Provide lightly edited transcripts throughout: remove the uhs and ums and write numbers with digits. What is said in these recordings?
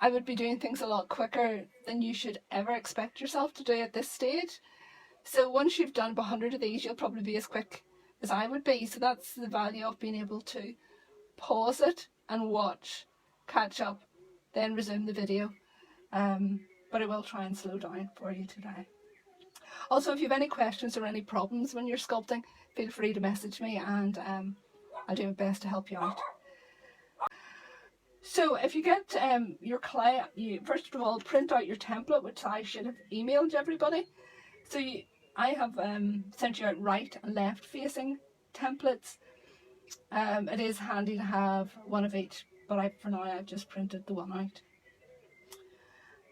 I would be doing things a lot quicker than you should ever expect yourself to do at this stage. So once you've done 100 of these, you'll probably be as quick as I would be. So that's the value of being able to pause it and watch, catch up, then resume the video. But I will try and slow down for you today. Also, if you have any questions or any problems when you're sculpting, feel free to message me, and I'll do my best to help you out. So if you get your clay, you first of all print out your template, which I should have emailed everybody. So I have sent you out right and left facing templates. It is handy to have one of each, but for now I've just printed the one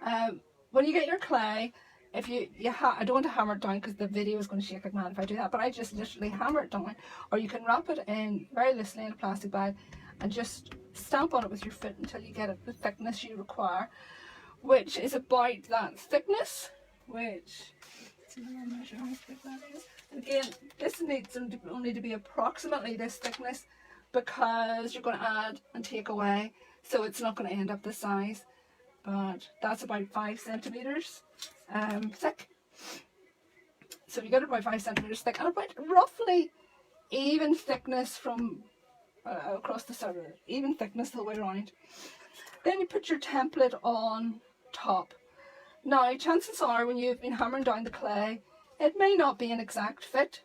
out. When you get your clay, if I don't want to hammer it down because the video is going to shake like mad if I do that, but I just literally hammer it down, or you can wrap it in very loosely in a plastic bag and just stamp on it with your foot until you get it the thickness you require, which is about that thickness, which, measure how thick that is. Again, this needs only to be approximately this thickness because you're going to add and take away, so it's not going to end up this size, but that's about 5 centimeters thick. So you get it about 5 centimeters thick and about roughly even thickness from across the surface, even thickness the way around. Then you put your template on top. Now, chances are when you've been hammering down the clay, it may not be an exact fit.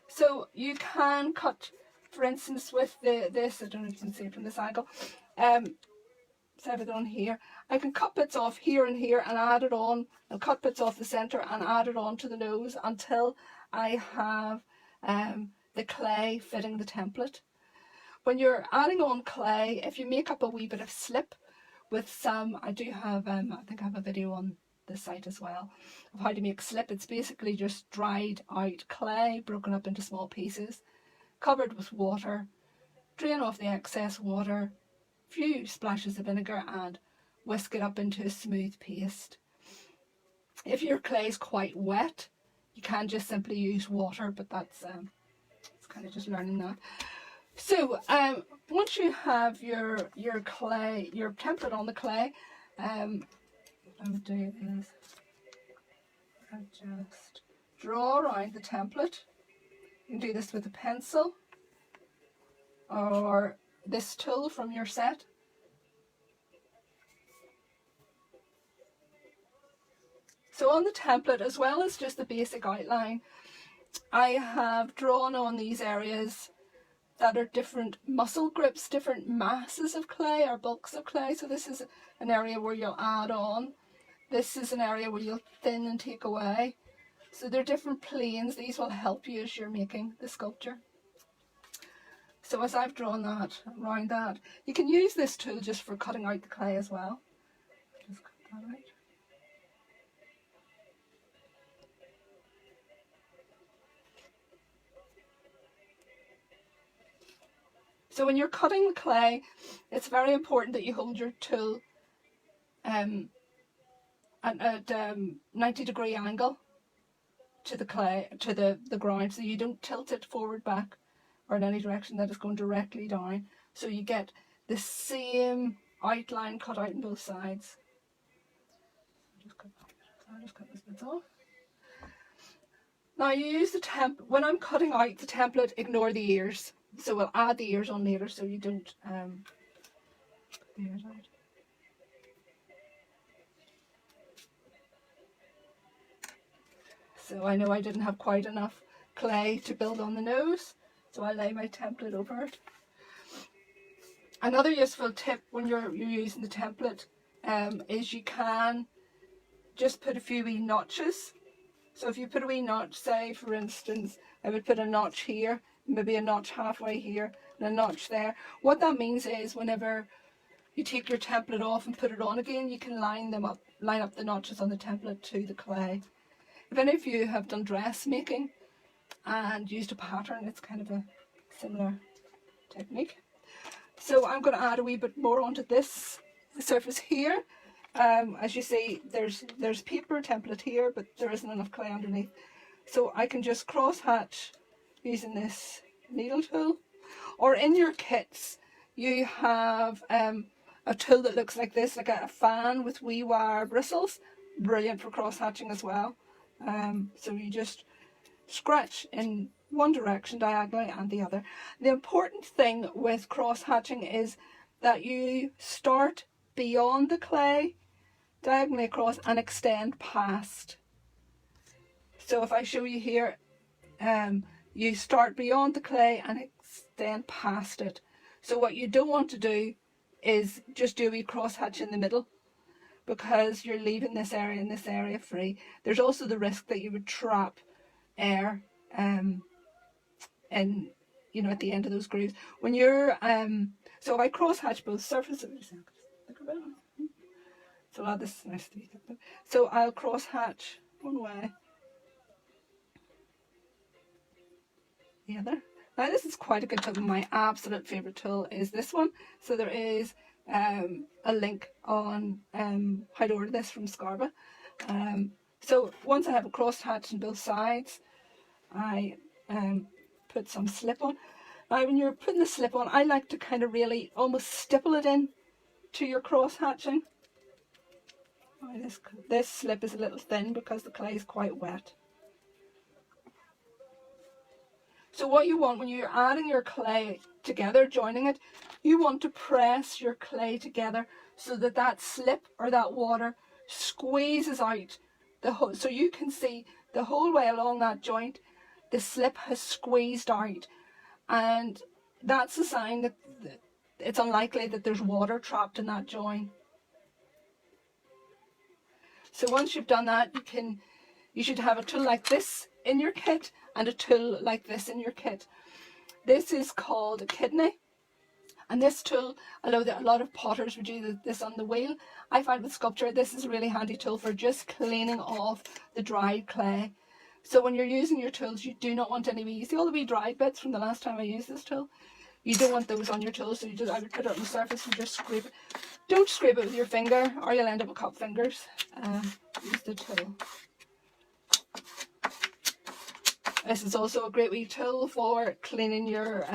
So you can cut, for instance, with this, I don't know if you can see it from this angle, set it on here. I can cut bits off here and here and add it on, and cut bits off the centre and add it on to the nose until I have the clay fitting the template. When you're adding on clay, if you make up a wee bit of slip with some, I do have, I think I have a video on the site as well of how to make slip. It's basically just dried out clay broken up into small pieces, covered with water, drain off the excess water, few splashes of vinegar, and whisk it up into a smooth paste. If your clay is quite wet, you can just simply use water, but that's it's kind of just learning that. So once you have your clay, your template on the clay, what I would do is I just draw around the template. You can do this with a pencil or this tool from your set. So on the template, as well as just the basic outline, I have drawn on these areas that are different muscle grips, different masses of clay or bulks of clay. So this is an area where you'll add on. This is an area where you'll thin and take away. So they're different planes. These will help you as you're making the sculpture. So as I've drawn that, around that, you can use this tool just for cutting out the clay as well. Just cut that out. So when you're cutting the clay, it's very important that you hold your tool at a 90-degree angle to the clay, to the ground, so you don't tilt it forward, back, or in any direction that is going directly down. So you get the same outline cut out on both sides. I'll just cut this bit off. Now you use the when I'm cutting out the template, ignore the ears. So we'll add the ears on later so you don't put the ears out. So I know I didn't have quite enough clay to build on the nose, so I lay my template over it. Another useful tip when you're using the template is you can just put a few wee notches. So if you put a wee notch, say for instance, I would put a notch here, maybe a notch halfway here, and a notch there. What that means is whenever you take your template off and put it on again, you can line up the notches on the template to the clay. If any of you have done dressmaking and used a pattern, it's kind of a similar technique. So I'm going to add a wee bit more onto this surface here. As you see, there's paper template here, but there isn't enough clay underneath. So I can just cross hatch using this needle tool. Or in your kits, you have a tool that looks like this, like a fan with wee wire bristles. Brilliant for cross hatching as well. So you just scratch in one direction diagonally and the other. The important thing with cross hatching is that you start beyond the clay diagonally across and extend past. So if I show you here, you start beyond the clay and extend past it. So what you don't want to do is just do a wee cross hatch in the middle, because you're leaving this area and this area free. There's also the risk that you would trap air in, you know, at the end of those grooves. When you're so if I cross hatch both surfaces, so add this nice to be. So I'll cross hatch one way, the other. Now this is quite a good tool. My absolute favourite tool is this one. So there is a link on how to order this from Scarba. So once I have a cross hatch on both sides, I put some slip on. Now when you're putting the slip on, I like to kind of really almost stipple it in to your cross hatching. This slip is a little thin because the clay is quite wet. So what you want when you're adding your clay together, joining it, you want to press your clay together so that that slip or that water squeezes out the whole, so you can see the whole way along that joint the slip has squeezed out, and that's a sign that it's unlikely that there's water trapped in that joint. So once you've done that, you should have a tool like this in your kit and a tool like this in your kit. This is called a kidney, and this tool, although a lot of potters would do this on the wheel, I find with sculpture this is a really handy tool for just cleaning off the dried clay. So when you're using your tools, you do not want any wee, see all the wee dried bits from the last time I used this tool? You don't want those on your tools, so I would put it on the surface and just scrape it. Don't scrape it with your finger or you'll end up with cup fingers. Use the tool. This is also a great wee tool for cleaning your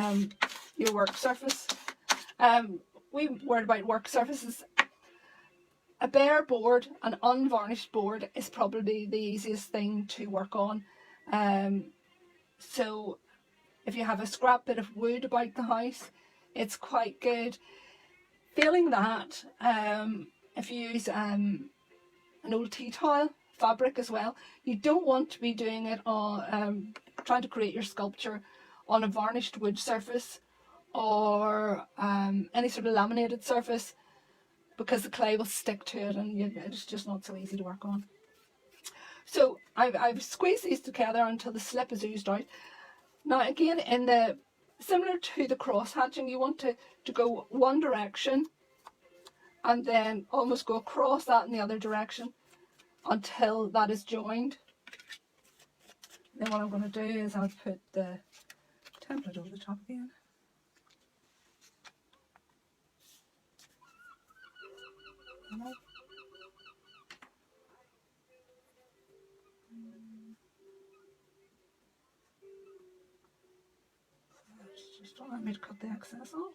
work surface. We worried about work surfaces. A bare board, an unvarnished board, is probably the easiest thing to work on. So if you have a scrap bit of wood about the house, it's quite good. Failing that, if you use an old tea towel, fabric as well, you don't want to be doing it on trying to create your sculpture on a varnished wood surface or any sort of laminated surface, because the clay will stick to it and it's just not so easy to work on. So I've squeezed these together until the slip is oozed out. Now again, similar to the cross hatching, you want to go one direction and then almost go across that in the other direction until that is joined. Then what I'm going to do is I'll put the template over the top again. Just don't let me cut the excess off.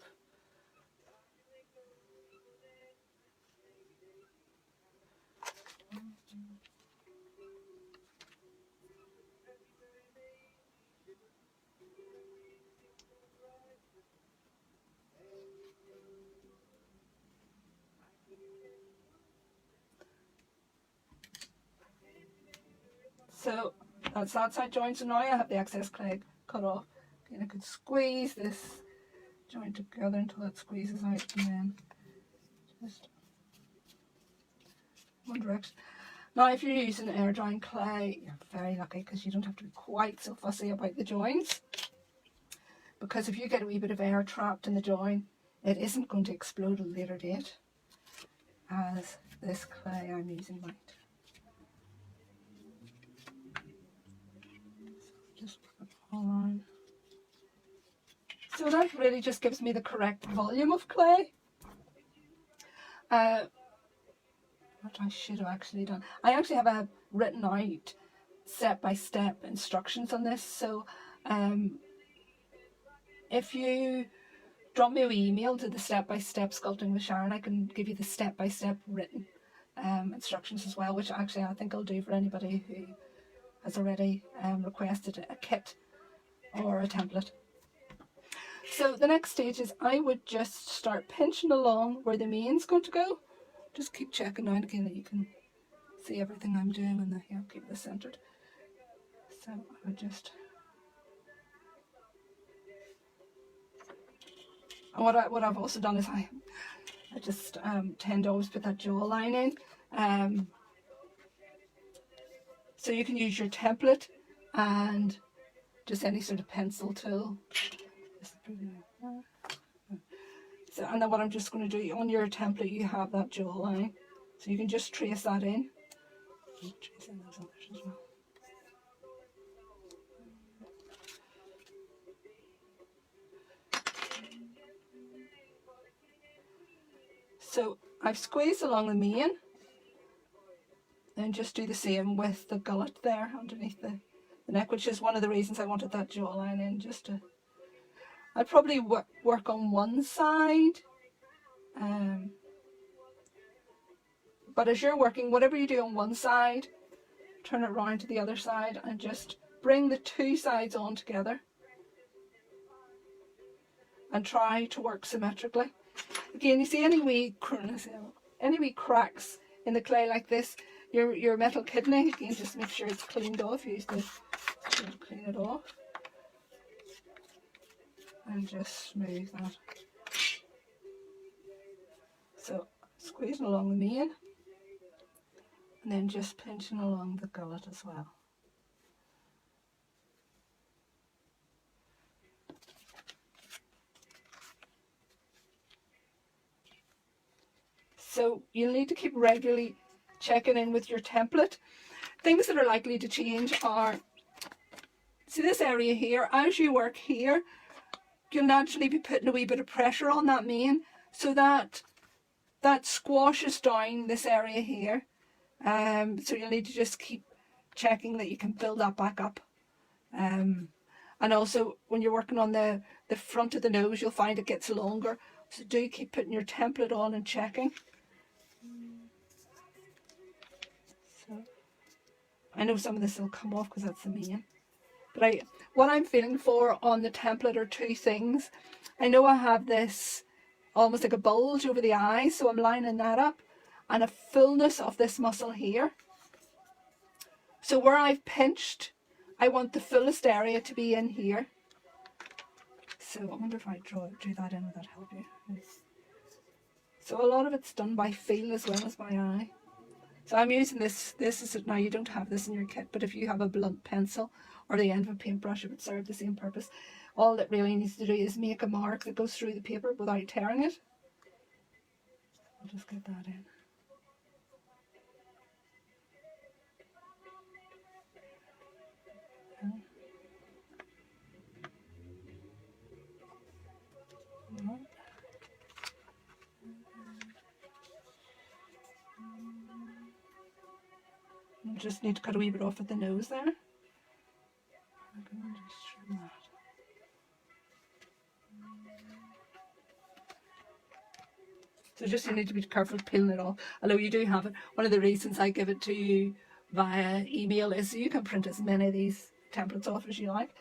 So that's that side joint. So now I have the excess clay cut off. And I could squeeze this joint together until it squeezes out, and then just one direction. Now if you're using air drying clay, you're very lucky because you don't have to be quite so fussy about the joints, because if you get a wee bit of air trapped in the joint, it isn't going to explode at a later date, as this clay I'm using might. Just work it all around. So that really just gives me the correct volume of clay. What I should have actually done, I actually have written out step-by-step instructions on this. So if you drop me an email to the step-by-step sculpting with Sharon. I can give you the step-by-step written instructions as well, which actually I think I'll do for anybody who has already requested a kit or a template. So the next stage is I would just start pinching along where the main's going to go. Just keep checking down again that you can see everything I'm doing, and here, keep this centered. So I would just, and what I've also done is I just tend to always put that jawline in. So you can use your template and just any sort of pencil tool. So, and then what I'm just going to do, on your template you have that jawline, so you can just trace that in. Trace in those others as well. So I've squeezed along the mane, and just do the same with the gullet there underneath the neck, which is one of the reasons I wanted that jawline in. Just to, I'd probably work on one side, but as you're working, whatever you do on one side, turn it around to the other side and just bring the two sides on together and try to work symmetrically. Again, you see any wee cracks in the clay like this, your metal kidney, again, just make sure it's cleaned off. Use the to clean it off and just smooth that. So squeezing along the mane and then just pinching along the gullet as well. So you'll need to keep regularly checking in with your template. Things that are likely to change are, see this area here, as you work here, you'll naturally be putting a wee bit of pressure on that mane, so that squashes down this area here. So you'll need to just keep checking that you can build that back up. And also when you're working on the front of the nose, you'll find it gets longer. So do keep putting your template on and checking. So I know some of this will come off because that's the mane. But what I'm feeling for on the template are two things. I know I have this almost like a bulge over the eye, so I'm lining that up, and a fullness of this muscle here. So where I've pinched, I want the fullest area to be in here. So I wonder if I drew that in, would that help you? So a lot of it's done by feel as well as by eye. So I'm using this is, now you don't have this in your kit, but if you have a blunt pencil or the end of a paintbrush, it would serve the same purpose. All it really needs to do is make a mark that goes through the paper without tearing it. I'll just get that in. You just need to cut a wee bit off at the nose there. I'm going to just trim that. So just you need to be careful peeling it off, although you do have it. One of the reasons I give it to you via email is so you can print as many of these templates off as you like.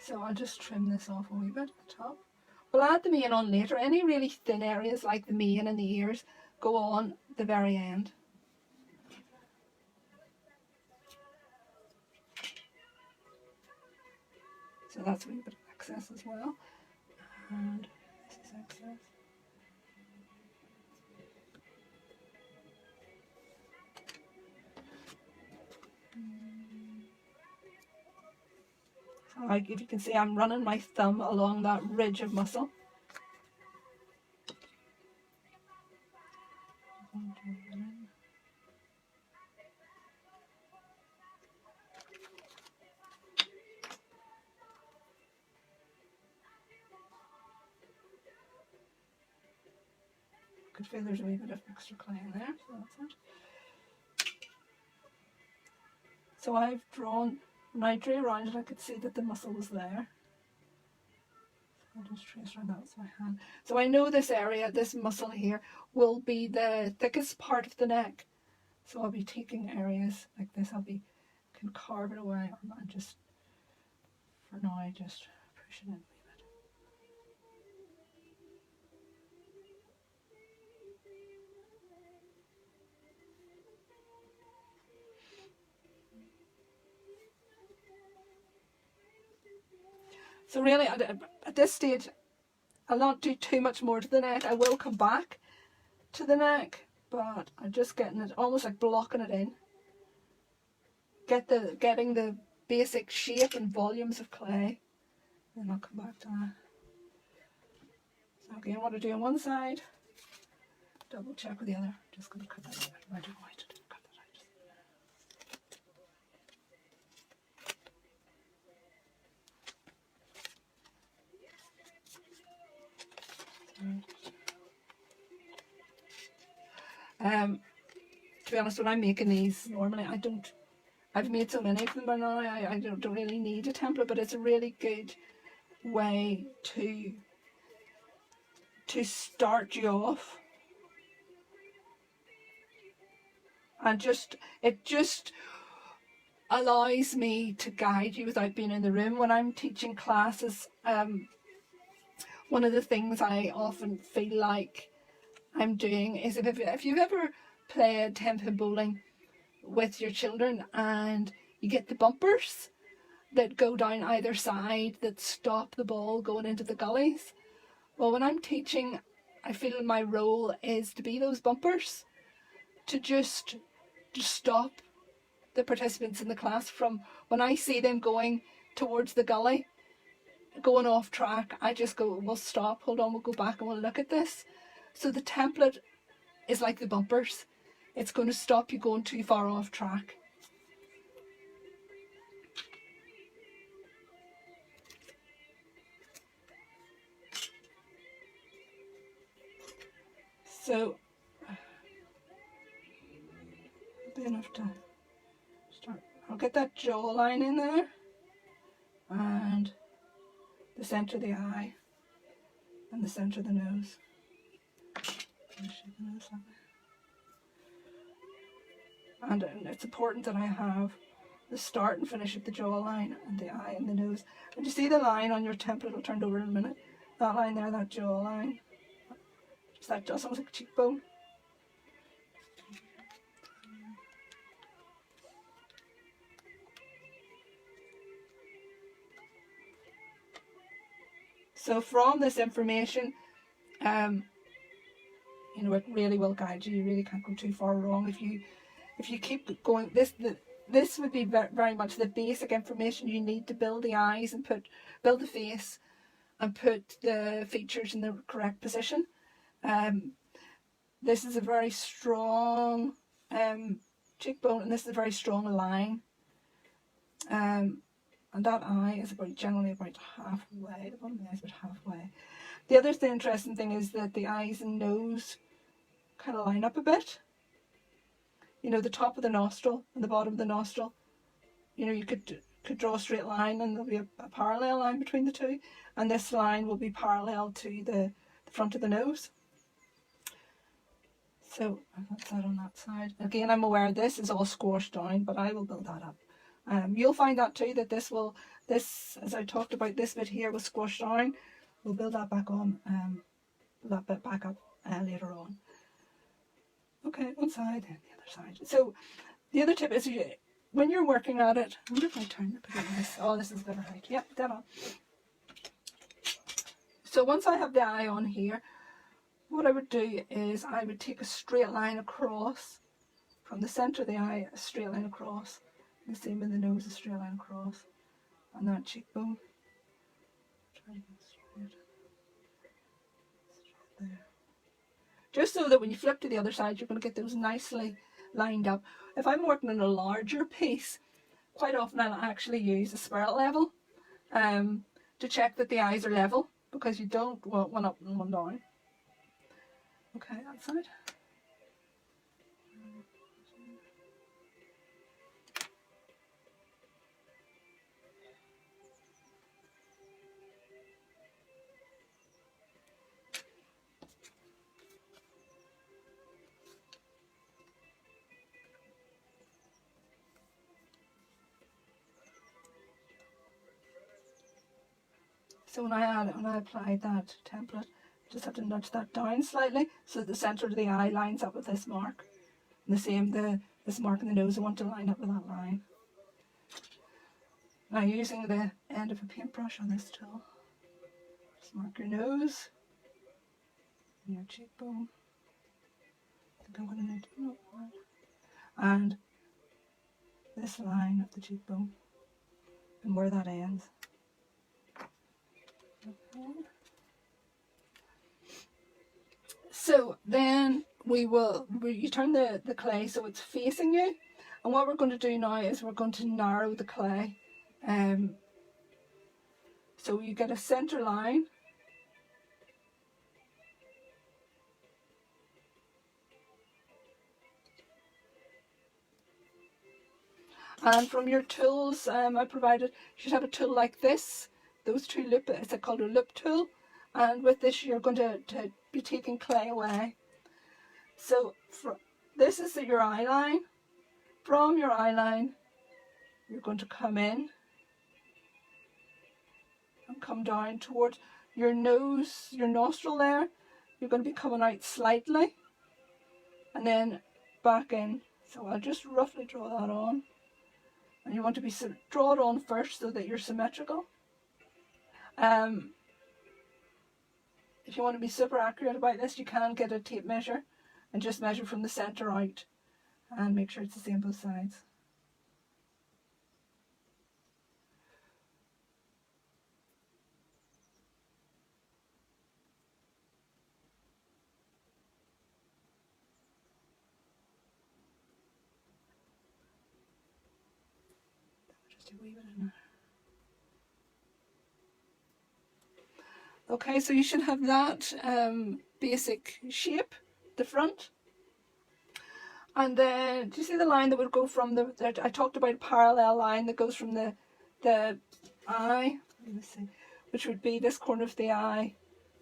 So I'll just trim this off a wee bit at the top. We'll add the mane on later. Any really thin areas like the mane and the ears go on the very end. So that's a wee bit of excess as well. And this is excess. So if you can see, I'm running my thumb along that ridge of muscle. Could feel there's a wee bit of extra clay in there, so that's it. So I've drawn, when I drew around it, I could see that the muscle was there. I'll just trace around that with my hand. So I know this area, this muscle here, will be the thickest part of the neck. So I'll be taking areas like this. Can carve it away, or not just, for now, I just push it in a wee bit. So really, at this stage, I'll not do too much more to the neck. I will come back to the neck, but I'm just getting it, almost like blocking it in. Getting the basic shape and volumes of clay. Then I'll come back to that. So again, what I do on one side, double check with the other. Just going to cut that out. I don't know why to cut that out. To be honest, when I'm making these, normally I've made so many of them by now, I don't really need a template, but it's a really good way to start you off. And it just allows me to guide you without being in the room. When I'm teaching classes, one of the things I often feel like I'm doing is if you've ever played 10-pin bowling with your children and you get the bumpers that go down either side that stop the ball going into the gullies. Well, when I'm teaching, I feel my role is to be those bumpers, to just stop the participants in the class from, when I see them going towards the gully, going off track, I just go, we'll stop, hold on, we'll go back and we'll look at this. So the template is like the bumpers. It's going to stop you going too far off track. So, be enough to start. I'll get that jawline in there, and the centre of the eye, and the centre of the nose. And it's important that I have the start and finish of the jawline and the eye and the nose. And you see the line on your template, will turn over in a minute. That line there, that jawline. Just that, just almost like a cheekbone. So from this information, you know, it really will guide you. You really can't go too far wrong if you keep going. This would be very much the basic information you need to build the eyes and build the face and put the features in the correct position. This is a very strong cheekbone, and this is a very strong line. And that eye is generally about halfway. The bottom of the eye is about halfway. The other interesting thing is that the eyes and nose kind of line up a bit. You know, the top of the nostril and the bottom of the nostril. You know, you could draw a straight line and there'll be a parallel line between the two. And this line will be parallel to the front of the nose. So that's that on that side. Again, I'm aware this is all squashed down, but I will build that up. You'll find that too, that this, as I talked about, this bit here was squashed down. We'll build that back on, that bit back up later on. Okay, one side and the other side. So the other tip is when you're working at it, I wonder if I turn the picture this. Oh, this is better height. Yep, dead on. So once I have the eye on here, what I would do is I would take a straight line across from the centre of the eye, a straight line across. The same with the nose, a straight line across, and that cheekbone. Try to get straight there. Just so that when you flip to the other side, you're going to get those nicely lined up. If I'm working on a larger piece, quite often I'll actually use a spiral level to check that the eyes are level, because you don't want one up and one down. Okay, that side. So when I applied that template, just have to nudge that down slightly so that the centre of the eye lines up with this mark. And the same, this mark in the nose, I want to line up with that line. Now using the end of a paintbrush on this tool, just mark your nose, and your cheekbone. I think I'm going to need to, and this line of the cheekbone and where that ends. Okay. So then you turn the clay so it's facing you, and what we're going to do now is we're going to narrow the clay. So you get a centre line, and from your tools I provided, you should have a tool like this, those two loop, it's called a loop tool, and with this you're going to be taking clay away. So this is your eye line. From your eye line you're going to come in and come down towards your nose, your nostril there. You're going to be coming out slightly and then back in. So I'll just roughly draw that on, and you want to draw it on first so that you're symmetrical. If you want to be super accurate about this, you can get a tape measure and just measure from the centre out and make sure it's the same both sides. Just a wee bit in there. Okay, so you should have that basic shape, the front. And then, do you see the line that would go from I talked about a parallel line that goes from the eye, let me see, which would be this corner of the eye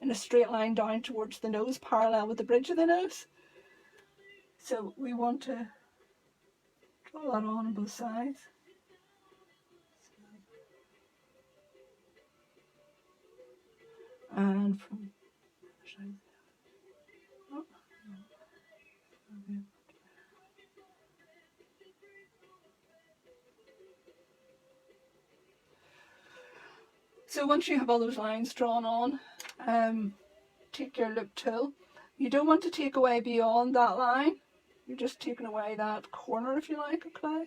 in a straight line down towards the nose, parallel with the bridge of the nose. So we want to draw that on both sides. And from so once you have all those lines drawn on, take your loop tool. You don't want to take away beyond that line. You're just taking away that corner, if you like, of clay.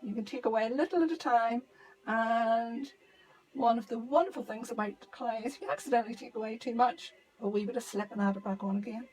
You can take away a little at a time, and one of the wonderful things about clay is if you accidentally take away too much, a wee bit of slip and add it back on again.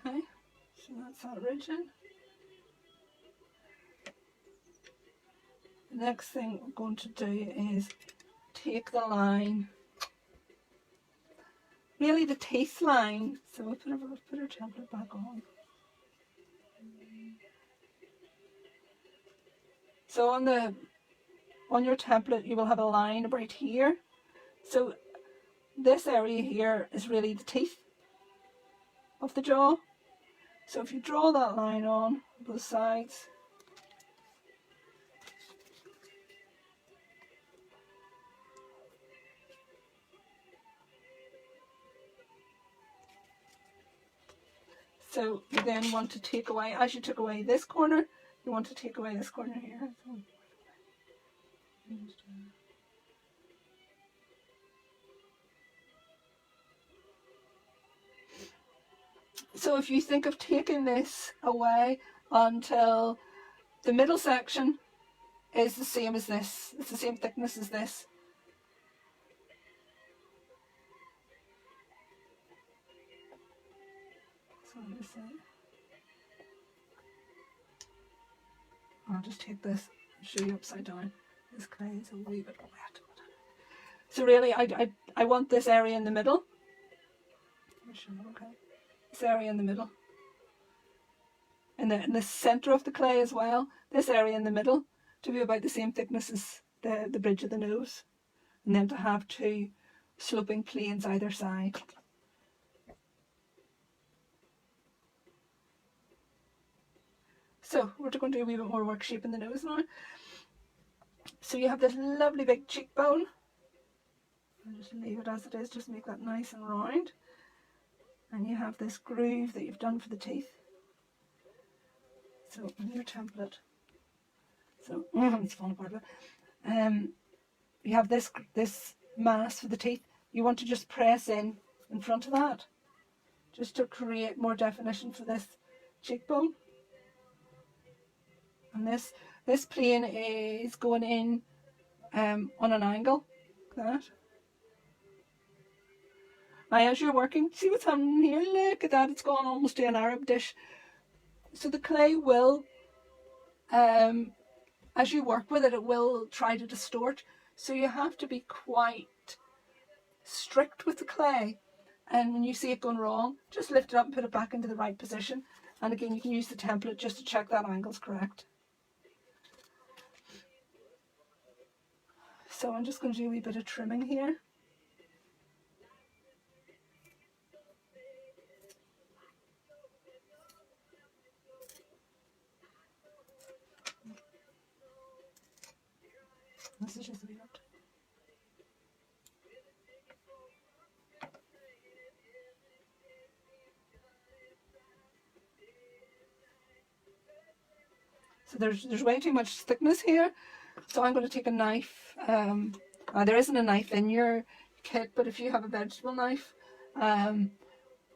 Okay, so that's that region. The next thing we're going to do is take the line, really the teeth line. So we'll put our template back on. So on your template you will have a line about here. So this area here is really the teeth of the jaw. So if you draw that line on both sides, so you then want to take away, as you took away this corner, you want to take away this corner here. So if you think of taking this away until the middle section is the same as this, it's the same thickness as this. So I'll just take this and show you upside down. This clay is a wee bit wet. So really I want this area in the middle. Okay. This area in the middle. in the centre of the clay as well, this area in the middle, to be about the same thickness as the bridge of the nose, and then to have two sloping planes either side. So we're going to do a wee bit more work shaping the nose now. So you have this lovely big cheekbone. I'll just leave it as it is, just make that nice and round. And you have this groove that you've done for the teeth. So on your template, so it's falling apart. You have this mask for the teeth. You want to just press in front of that, just to create more definition for this cheekbone. And this plane is going in on an angle, like that. Now as you're working, see what's happening here? Look at that, it's gone almost to an Arab dish. So the clay will, as you work with it, it will try to distort. So you have to be quite strict with the clay. And when you see it going wrong, just lift it up and put it back into the right position. And again, you can use the template just to check that angle's correct. So I'm just going to do a wee bit of trimming here. This is just a wee bit. So there's way too much thickness here. So I'm going to take a knife. There isn't a knife in your kit, but if you have a vegetable knife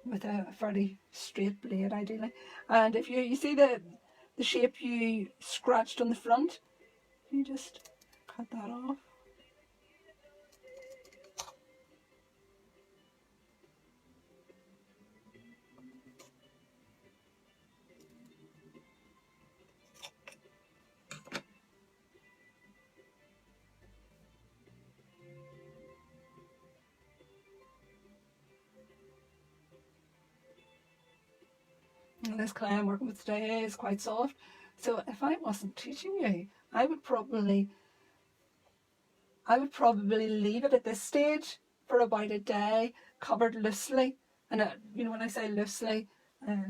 with a fairly straight blade ideally, and if you see the shape you scratched on the front, you just cut that off. And this clay I'm working with today is quite soft, so if I wasn't teaching you, I would probably leave it at this stage for about a day, covered loosely. And you know, when I say loosely, I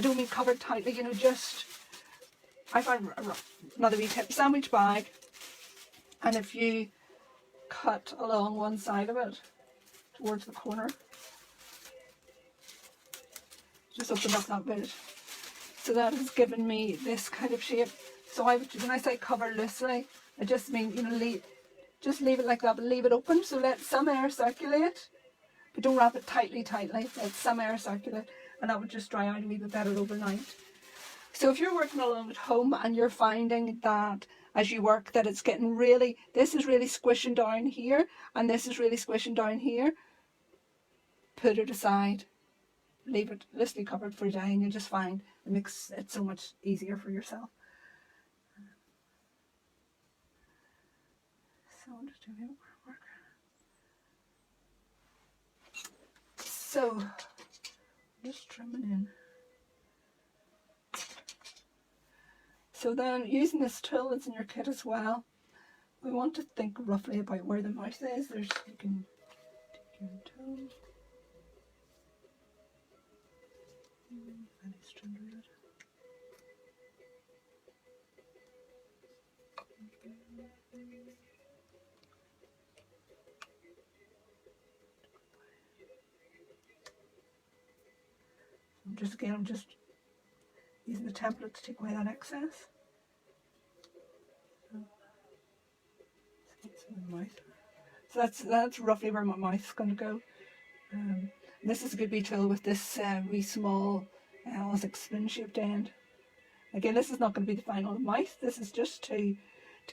don't mean covered tightly. You know, just I found another wee tip: sandwich bag, and if you cut along one side of it towards the corner, just open up that bit. So that has given me this kind of shape. So when I say cover loosely, I just mean, you know, just leave it like that, but leave it open. So let some air circulate, but don't wrap it tightly. Let some air circulate, and that would just dry out a wee bit better overnight. So if you're working along at home and you're finding that as you work that it's getting really, this is really squishing down here, and this is really squishing down here, put it aside. Leave it loosely covered for a day and you'll just find it makes it so much easier for yourself. So I'm just doing more work. So just trimming in. So then using this tool that's in your kit as well, we want to think roughly about where the mouth is. You can take your tool. I'm just using the template to take away that excess. So that's roughly where my mouth's going to go. This is a good wee tool with this wee small, almost like spoon-shaped end. Again, this is not going to be the final mouth. This is just to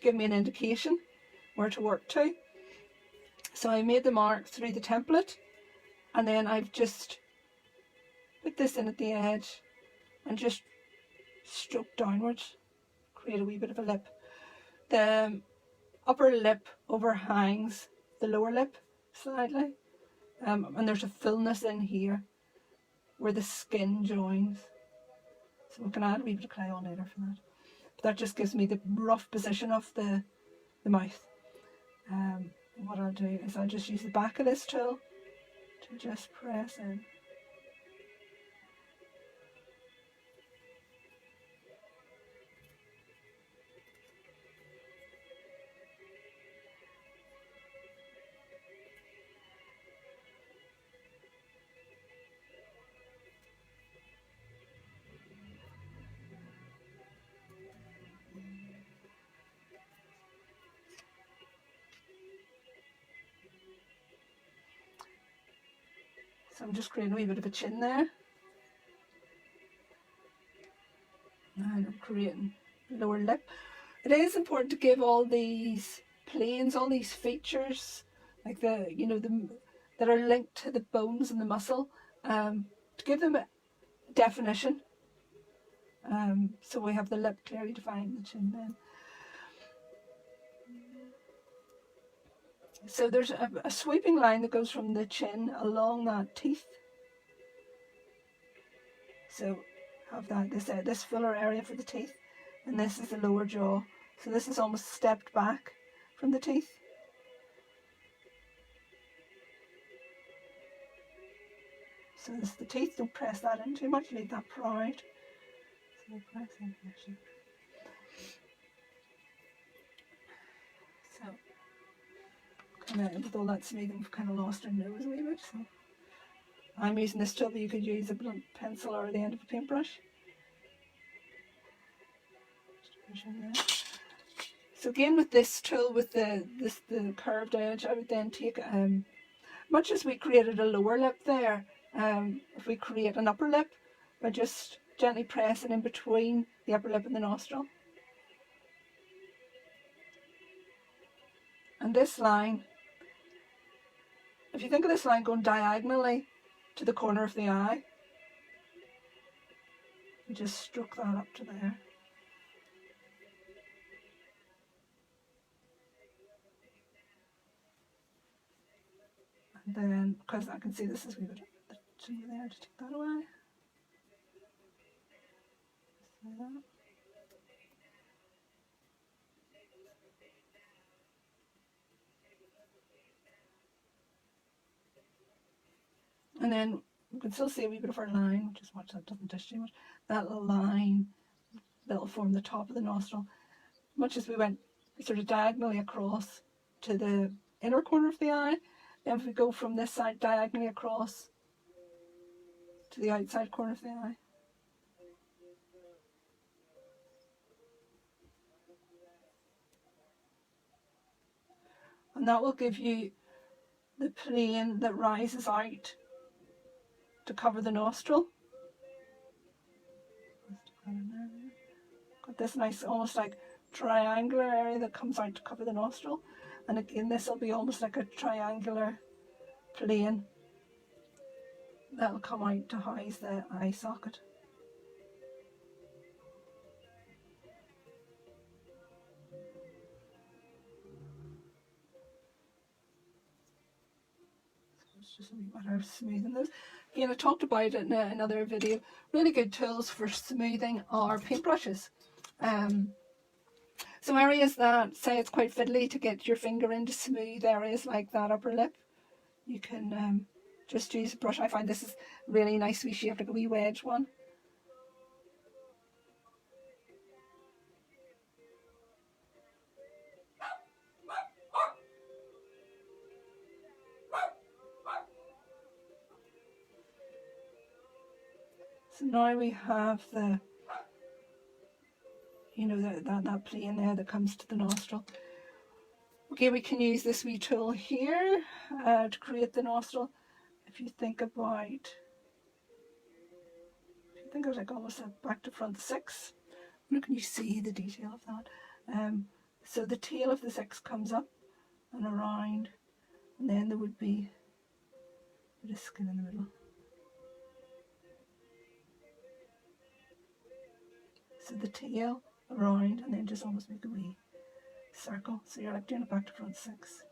give me an indication where to work to. So I made the mark through the template, and then I've just put this in at the edge and just stroke downwards, create a wee bit of a lip. The upper lip overhangs the lower lip slightly, and there's a fullness in here. where the skin joins. So we can add a wee bit of clay on later for that. But that just gives me the rough position of the mouth. What I'll do is I'll just use the back of this tool to just press in. So I'm just creating a wee bit of a chin there. And I'm creating a lower lip. It is important to give all these planes, all these features, like the, you know, that are linked to the bones and the muscle, to give them a definition. So we have the lip clearly defined, the chin then. So there's a sweeping line that goes from the chin along that teeth. So have that this fuller area for the teeth, and this is the lower jaw. So this is almost stepped back from the teeth. So this, the teeth, don't press that in too much, leave that proud. So press in here. So kind of with all that smoothing, we've kind of lost our nose a wee bit. So I'm using this tool, but you could use a blunt pencil or the end of a paintbrush. So again with this tool, with the curved edge, I would then take, much as we created a lower lip there, if we create an upper lip by just gently pressing in between the upper lip and the nostril. And this line, if you think of this line going diagonally to the corner of the eye, you just stroke that up to there. And then, because I can see this is a wee bit of the chin there, to take that away. Just like that. And then you can still see a wee bit of our line, just watch that doesn't touch too much. That little line that'll form the top of the nostril. Much as we went sort of diagonally across to the inner corner of the eye, then if we go from this side diagonally across to the outside corner of the eye. And that will give you the plane that rises out to cover the nostril. Got this nice, almost like triangular area that comes out to cover the nostril. And again, this will be almost like a triangular plane that'll come out to house the eye socket. So it's just a wee matter of smoothing those. Again, I talked about it in another video. Really good tools for smoothing are paintbrushes. So areas that say it's quite fiddly to get your finger into smooth areas like that upper lip, you can just use a brush. I find this is really nice wee shape, like a wee wedge one. So now we have the, you know, that plane there that comes to the nostril. Okay, we can use this wee tool here to create the nostril. If you think about, like almost a back to front 6, where can you see the detail of that? So the tail of the 6 comes up and around, and then there would be a bit of skin in the middle. So the tail around, and then just almost make a wee circle. So you're like doing a back to front 6.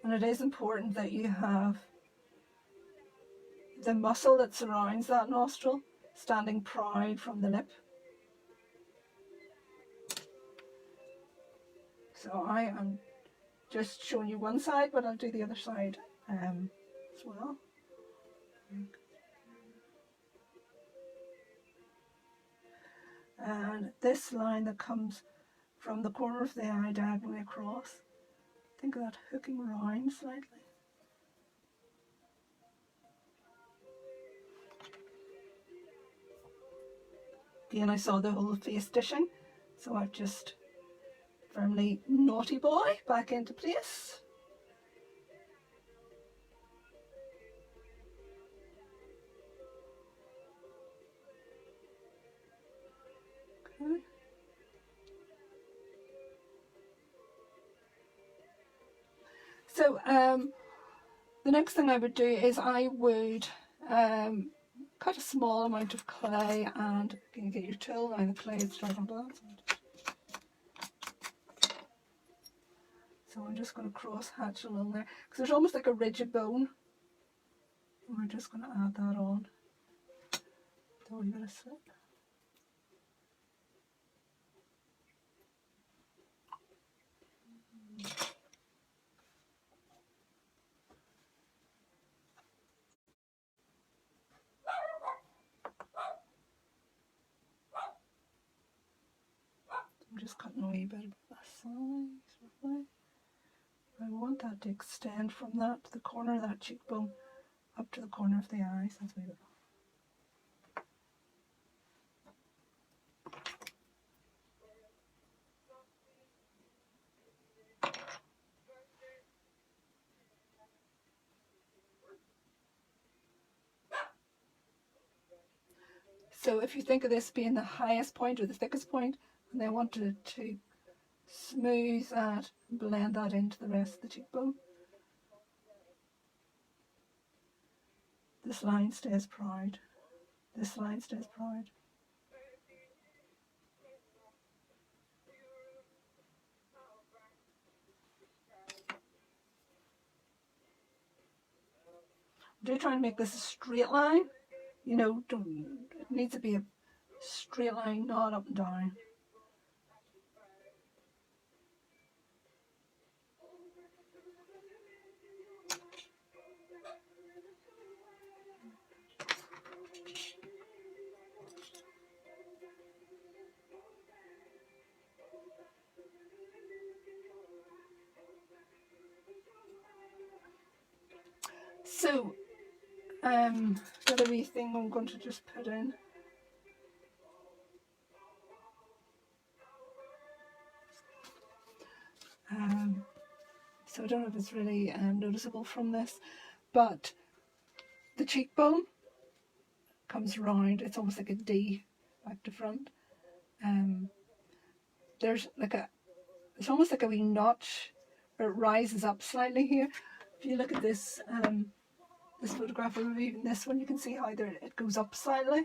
And it is important that you have the muscle that surrounds that nostril standing proud from the lip. So I am just showing you one side, but I'll do the other side as well. And this line that comes from the corner of the eye diagonally across, think of that hooking round slightly. Again, I saw the whole face dishing, so I've just firmly naughty boy back into place. Okay. So the next thing I would do is I would cut a small amount of clay, and can you get your tool? Now the clay is starting on that side. So I'm just going to cross hatch along there because there's almost like a rigid bone. And we're just going to add that on. A wee bit of slip. I'm just cutting a wee bit of that size roughly. I want that to extend from that to the corner of that cheekbone up to the corner of the eyes. That's a wee bit. So if you think of this being the highest point or the thickest point, and I wanted to smooth that, blend that into the rest of the cheekbone. This line stays proud. This line stays proud. Do try and make this a straight line. You know, it needs to be a straight line, not up and down. So, the other wee thing I'm going to just put in. So I don't know if it's really noticeable from this, but the cheekbone comes round. It's almost like a D back to front. There's like it's almost like a wee notch, where it rises up slightly here. If you look at this this photograph, or even this one, you can see how it goes up slightly.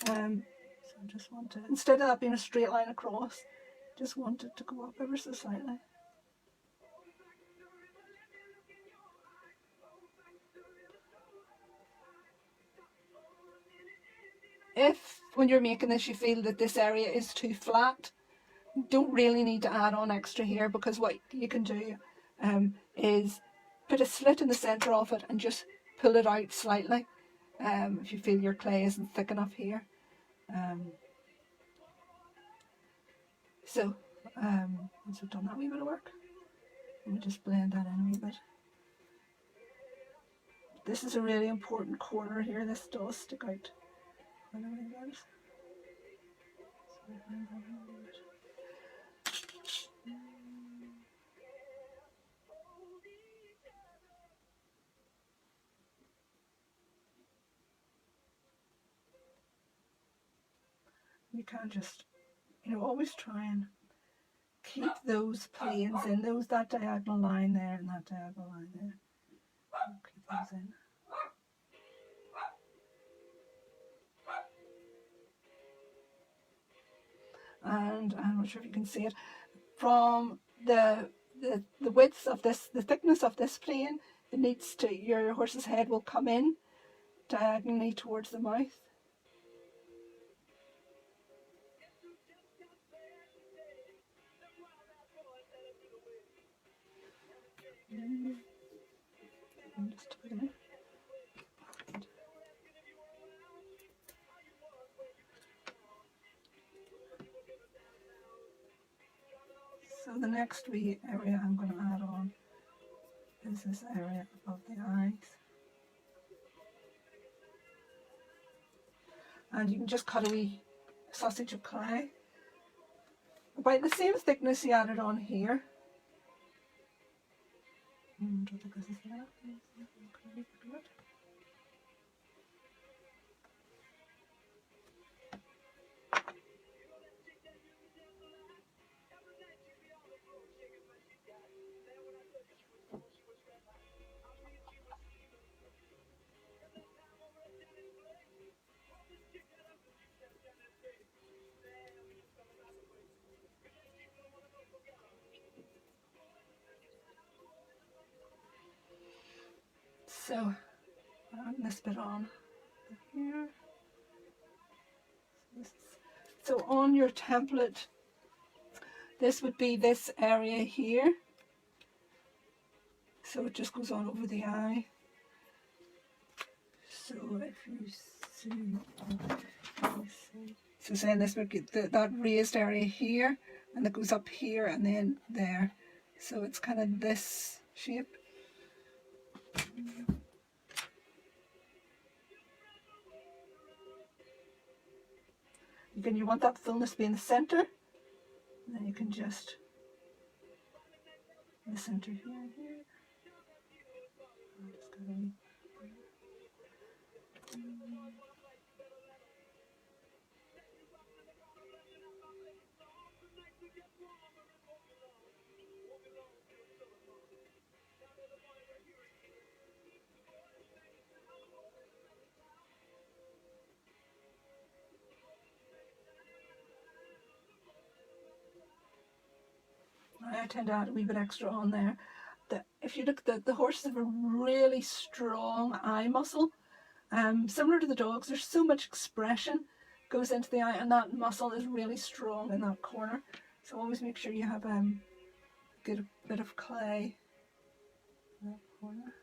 So I just want to, instead of that being a straight line across, just want it to go up ever so slightly. If, when you're making this, you feel that this area is too flat, don't really need to add on extra here, because what you can do is put a slit in the centre of it and just pull it out slightly if you feel your clay isn't thick enough here. So once we've done that wee bit of work, we'll just blend that in a wee bit. This is a really important corner here. This does stick out. You can't just, always try and keep those planes in, that diagonal line there and that diagonal line there. Keep those in. And I'm not sure if you can see it, from the the width of this, the thickness of this plane, it needs to, your horse's head will come in diagonally towards the mouth. Just put it in. So the next wee area I'm going to add on is this area above the eyes. And you can just cut a wee sausage of clay. About the same thickness you added on here. Don't think this is enough. So, add this bit on here. So on your template, this would be this area here. So it just goes on over the eye. So if you see, so saying this would get that raised area here, and it goes up here and then there. So it's kind of this shape. Again, you want that fullness to be in the center, and then you can just in the center here. I tend to add a wee bit extra on there. If you look at the horses have a really strong eye muscle. Similar to the dogs, there's so much expression goes into the eye, and that muscle is really strong in that corner. So always make sure you have get a bit of clay in that corner.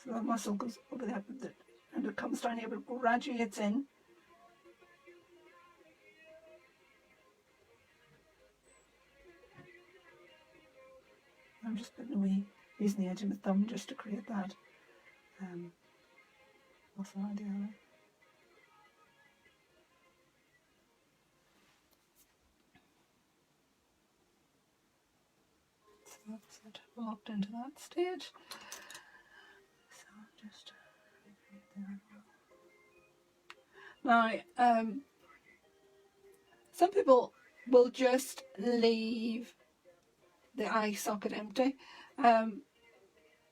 So that muscle goes over there, and it comes down here, but graduates in. I'm just putting away, using the edge of my thumb just to create that muscle idea. So that's it, locked into that stage. So just there. Now, some people will just leave the eye socket empty.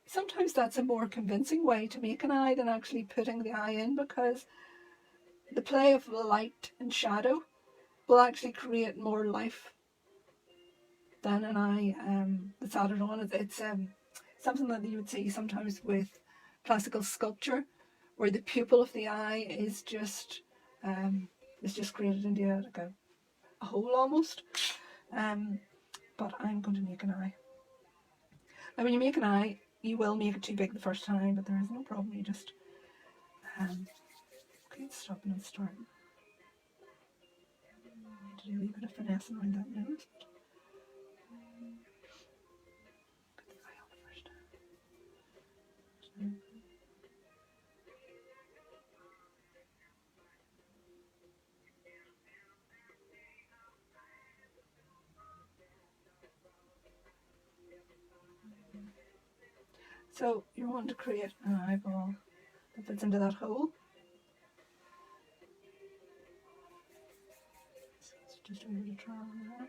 Sometimes that's a more convincing way to make an eye than actually putting the eye in, because the play of light and shadow will actually create more life than an eye that's added on. It's something that you would see sometimes with classical sculpture, where the pupil of the eye is just created into like a hole almost. But I'm going to make an eye. Now when you make an eye, you will make it too big the first time, but there is no problem. You just okay, stopping and starting. To do a wee bit of finesse around that nose. Put the eye on first. So you want to create an eyeball that fits into that hole. So it's just a wee bit of trial there.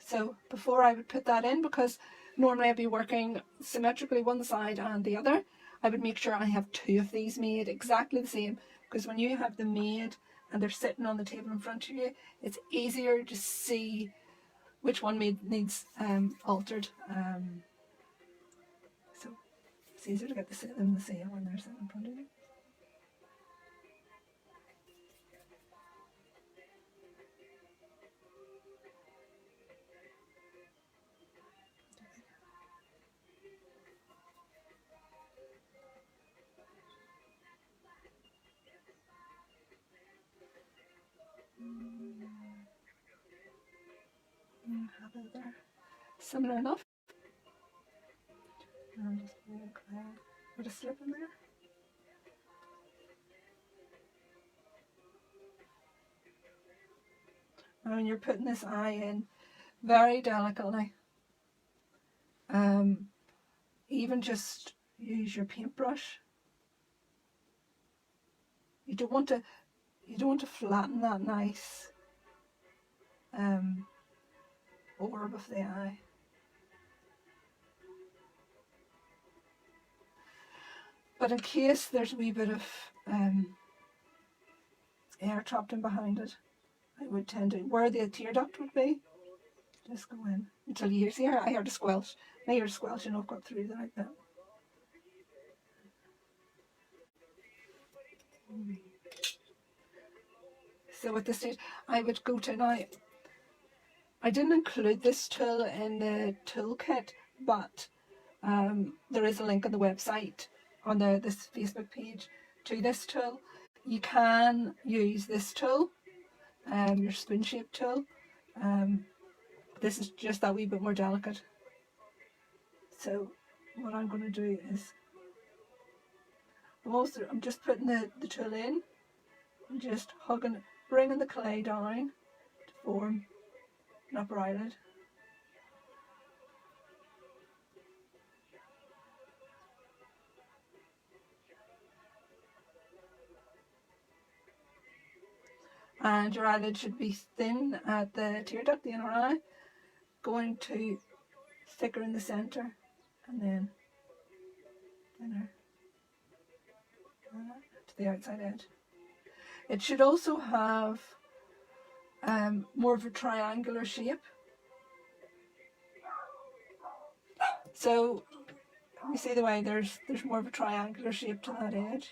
So before I would put that in, because normally I'd be working symmetrically one side and the other, I would make sure I have two of these made exactly the same, because when you have them made and they're sitting on the table in front of you, it's easier to see which one needs altered. So it's easier to get them the same when they're sitting in front of you. Have it there. Similar enough. And I'm just going to put a slip in there. And when you're putting this eye in very delicately, even just use your paintbrush. You don't want to flatten that nice orb of the eye. But in case there's a wee bit of air trapped in behind it, I would tend to, where the tear duct would be, just go in until you see her. I heard a squelch. I hear a squelch and I've got through there like that. So at this stage, I would go to now. I didn't include this tool in the toolkit, but there is a link on the website on this Facebook page to this tool. You can use this tool, your spoon shape tool. This is just that wee bit more delicate. So what I'm going to do is I'm just putting the tool in and just bringing the clay down to form an upper eyelid. And your eyelid should be thin at the tear duct, the inner eye, going to thicker in the centre, and then thinner to the outside edge. It should also have more of a triangular shape. So you see the way there's more of a triangular shape to that edge.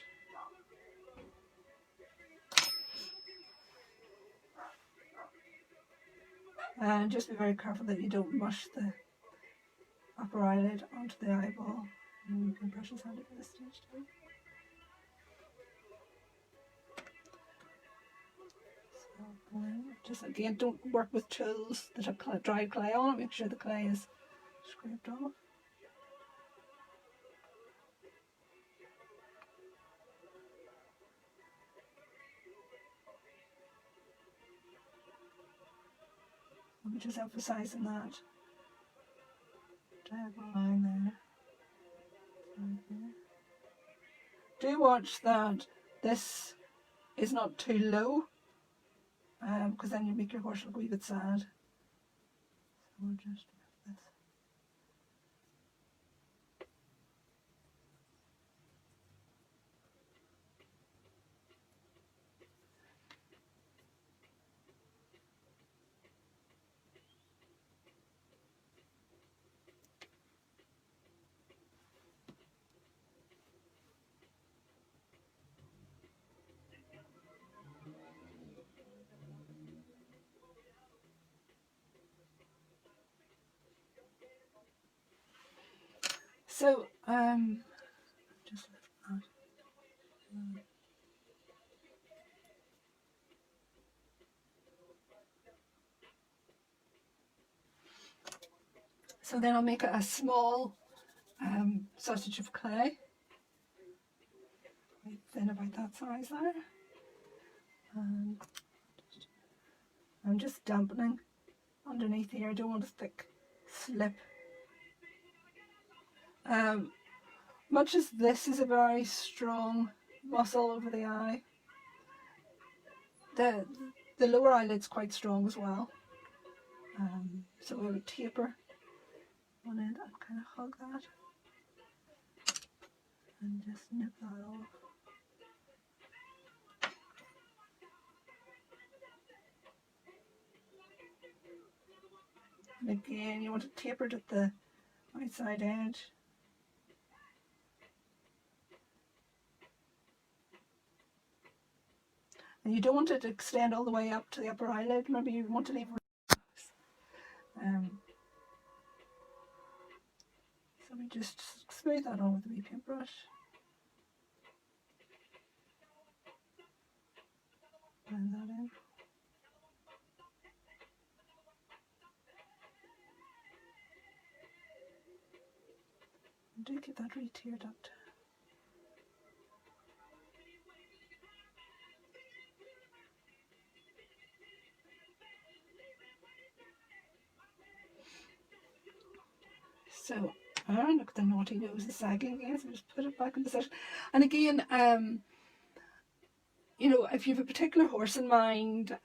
And just be very careful that you don't mush the upper eyelid onto the eyeball. And you can brush his hand at this stage too. So just again, don't work with tools that have dried clay on it. Make sure the clay is scraped off. I'm just emphasising that diagonal line there. Do watch that this is not too low, because then you make your horse look a wee bit sad. So we'll just this. So just lift that. So then I'll make a small sausage of clay, quite thin, about that size there. And I'm just dampening underneath here. I don't want a thick slip. much as this is a very strong muscle over the eye, the lower eyelid's quite strong as well. So I would taper one end and kind of hug that and just nip that off. And again, you want to taper it at the outside edge. And you don't want it to extend all the way up to the upper eyelid. Maybe you want to leave so we just smooth that on with the wee paintbrush. Blend that in. And do get that really tiered up. So, look at the naughty nose is sagging again, so just put it back in position. And again, you know, if you have a particular horse in mind,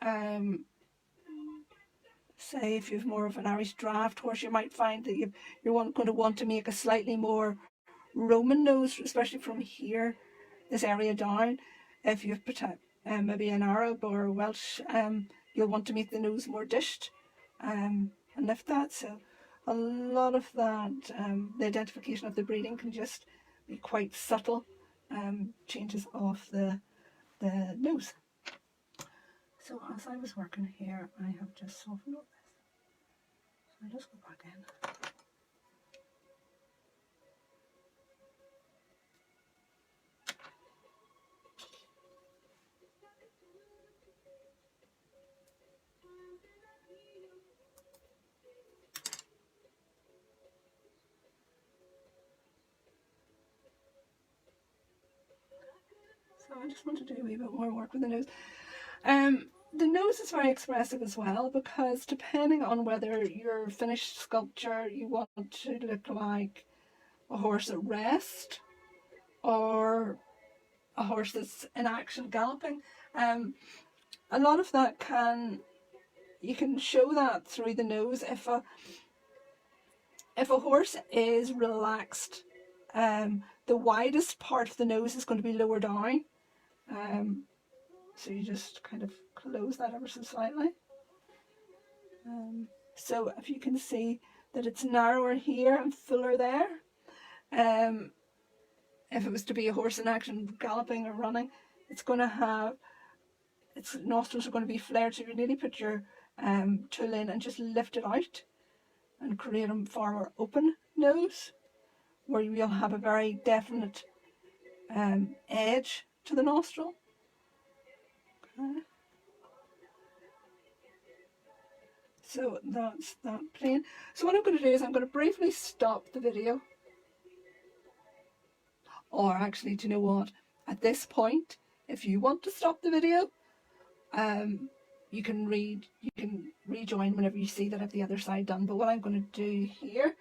say if you have more of an Irish draft horse, you might find that you're going to want to make a slightly more Roman nose, especially from here, this area down. If you have maybe an Arab or Welsh, you'll want to make the nose more dished and lift that. So a lot of that, the identification of the breeding can just be quite subtle changes of the nose. So as I was working here, I have just softened up this. So I'll just go back in. So I just want to do a wee bit more work with the nose. The nose is very expressive as well, because depending on whether your finished sculpture you want to look like a horse at rest or a horse that's in action galloping, a lot of that you can show that through the nose. If a horse is relaxed, the widest part of the nose is going to be lower down. So you just kind of close that ever so slightly. So if you can see that it's narrower here and fuller there, if it was to be a horse in action galloping or running, it's going to have, its nostrils are going to be flared, so you really put your tool in and just lift it out and create a far more open nose, where you'll have a very definite edge to the nostril. Okay. So that's that plane. So what I'm going to do is I'm going to briefly stop the video. Or actually, do you know what? At this point, if you want to stop the video, you can rejoin whenever you see that I have the other side done. But what I'm going to do here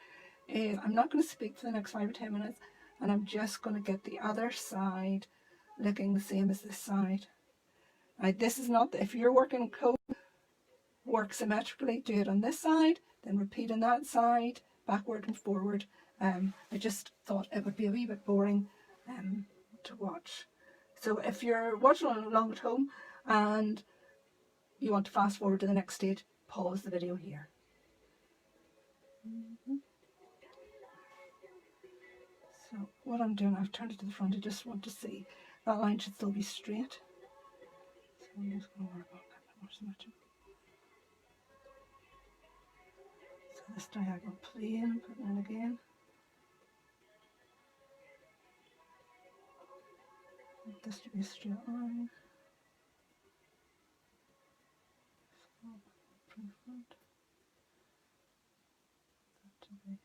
is I'm not going to speak for the next 5 or 10 minutes, and I'm just going to get the other side looking the same as this side. Now, this is not, if you're working code, work symmetrically, do it on this side, then repeat on that side, backward and forward. I just thought it would be a wee bit boring to watch. So if you're watching along at home and you want to fast forward to the next stage, pause the video here. So what I'm doing, I've turned it to the front. I just want to see that line should still be straight. So I'm just going to work on that more symmetrical. So this diagonal plane, put it in again. Want this to be a straight line. So from the front. That to be.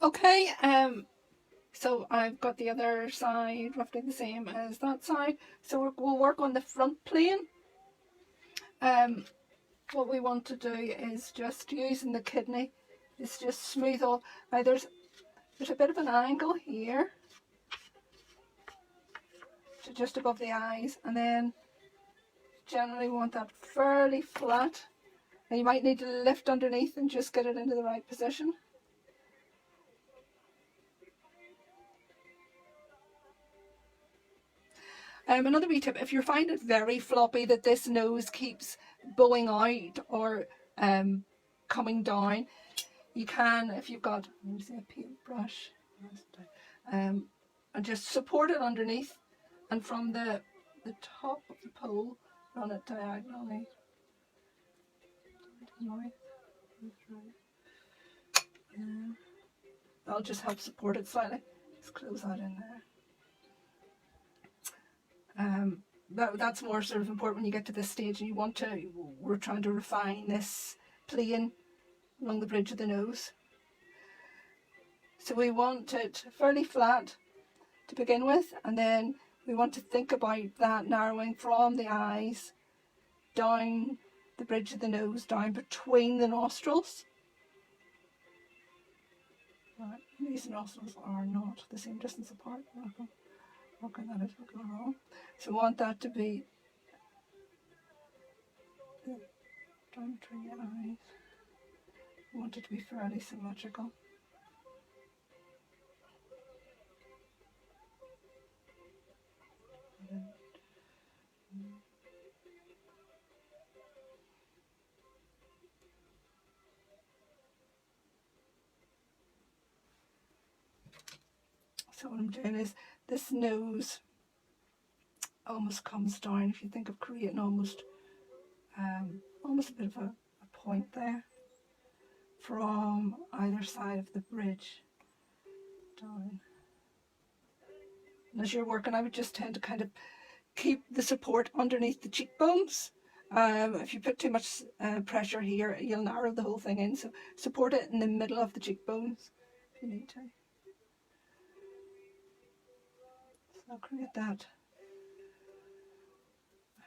Okay, so I've got the other side roughly the same as that side. So we'll work on the front plane. What we want to do is just using the kidney, is just smooth all. Now there's a bit of an angle here to just above the eyes, and then generally we want that fairly flat. Now you might need to lift underneath and just get it into the right position. Another wee tip, if you find it very floppy, that this nose keeps bowing out or coming down, you can, if you've got, let me see, a paintbrush, and just support it underneath, and from the top of the pole, run it diagonally. That'll just help support it slightly. Just close that in there. That's more sort of important when you get to this stage and we're trying to refine this plane along the bridge of the nose. So we want it fairly flat to begin with, and then we want to think about that narrowing from the eyes down the bridge of the nose, down between the nostrils. Right. These nostrils are not the same distance apart. working that out as we go along. So we want that to be down between your eyes. We want it to be fairly symmetrical. So what I'm doing is this nose almost comes down. If you think of creating almost a bit of a point there from either side of the bridge down. And as you're working, I would just tend to kind of keep the support underneath the cheekbones. If you put too much pressure here, you'll narrow the whole thing in. So support it in the middle of the cheekbones if you need to. So I'll create that.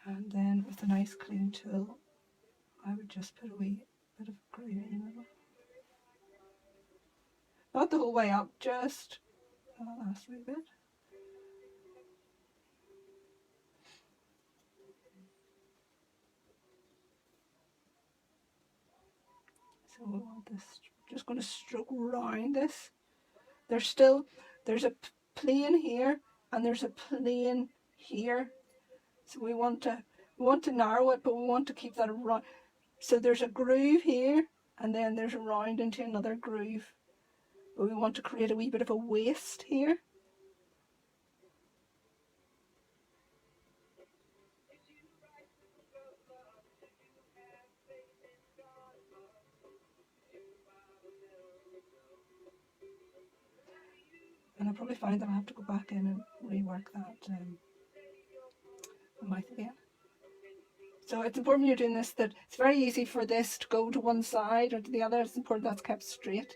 And then with a nice clean tool, I would just put a wee bit of groove in the middle. Not the whole way up, just the last wee bit. So we want this, just going to stroke around this. There's a plane here and there's a plane here. So we want to narrow it, but we want to keep that around. So there's a groove here and then there's a round into another groove. But we want to create a wee bit of a waist here. And I'll probably find that I'll have to go back in and rework that mouth again. So it's important when you're doing this that it's very easy for this to go to one side or to the other. It's important that's kept straight.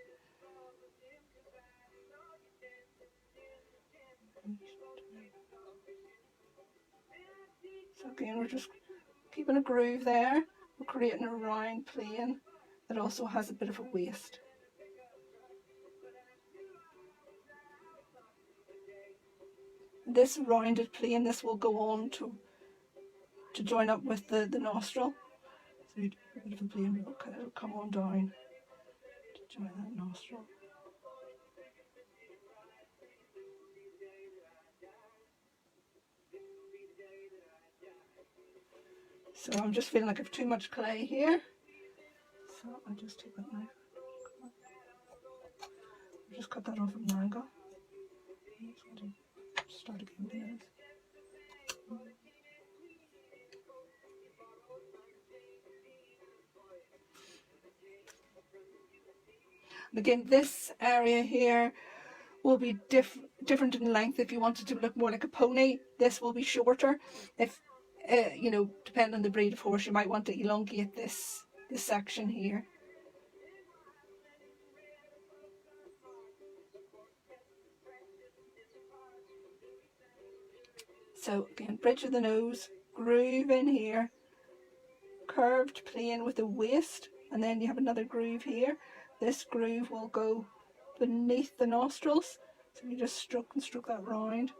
So again, we're just keeping a groove there. We're creating a round plane that also has a bit of a waist. This rounded plane, this will go on to join up with the nostril. So you do a bit of a plane, it'll come on down to join that nostril. So I'm just feeling like I have too much clay here. So I'll just take that knife. I'll just cut that off at an angle. Start again with the nose. And again, this area here will be different in length. If you wanted to look more like a pony, this will be shorter. If you know, depending on the breed of horse, you might want to elongate this section here. So again, bridge of the nose, groove in here, curved plane with a waist, and then you have another groove here. This groove will go beneath the nostrils, so you just stroke that round.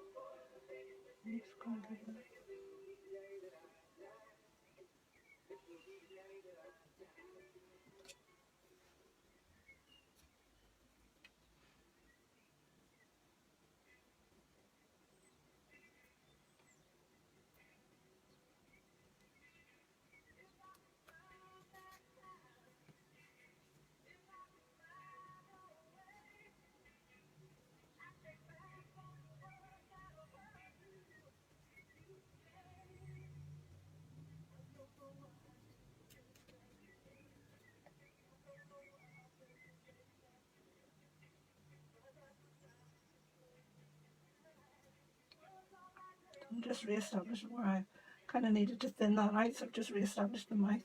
And just re-establish where I kind of needed to thin that out, so I've just re-established the mouth.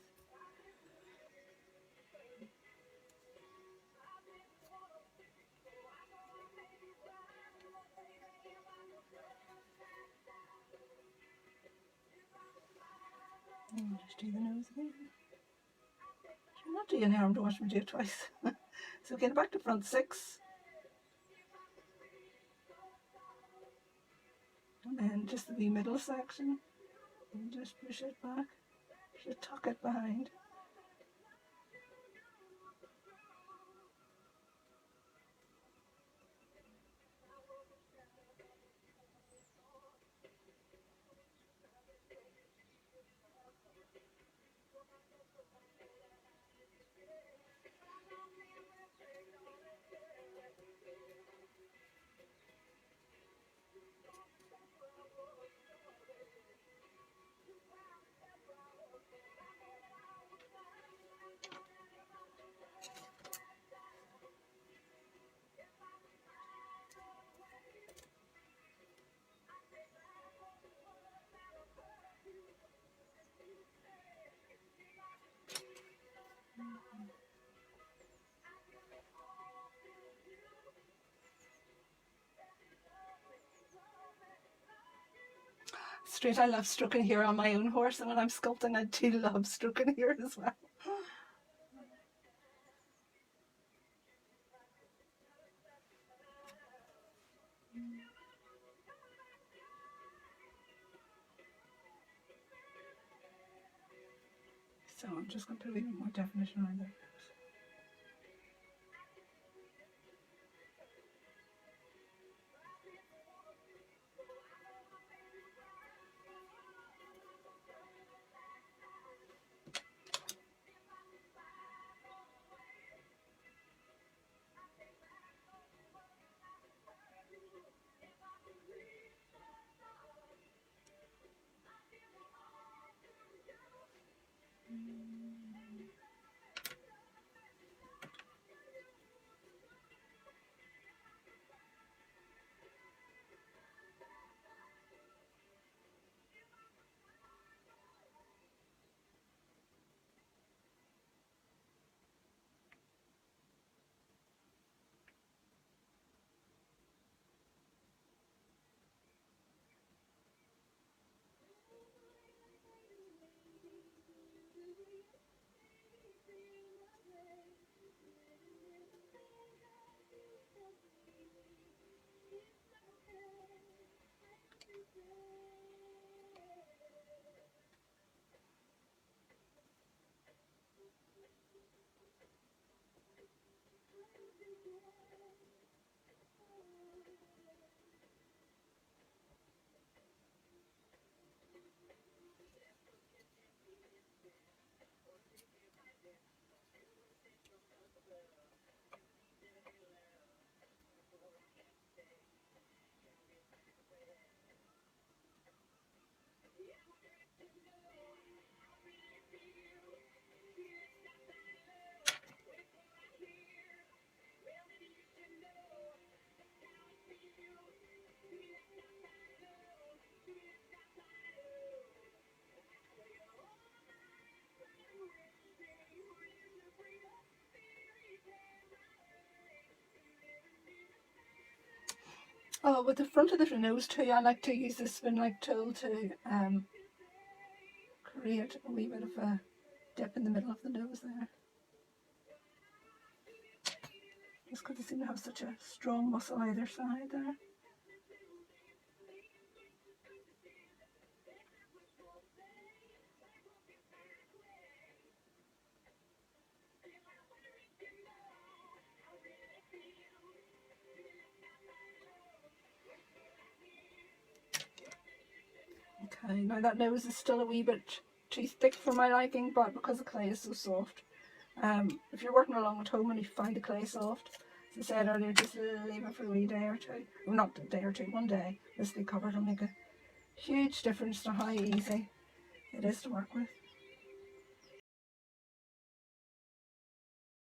And just do the nose again. I'm not doing any harm to watch me do it twice. So again, back to front 6. and then just the wee middle section, and just push it back, just tuck it behind. Straight, I love stroking here on my own horse, and when I'm sculpting I do love stroking here as well. So I'm just going to put a little bit more definition around there. Oh, with the front of the nose too, I like to use this spin-like tool to create a wee bit of a dip in the middle of the nose there. Just because they seem to have such a strong muscle either side there. Okay, now that nose is still a wee bit too thick for my liking, but because the clay is so soft, if you're working along at home and you find the clay soft, as I said earlier, just leave it for a wee day or two. Well, not a day or two, one day. This will cover will make a huge difference to how easy it is to work with.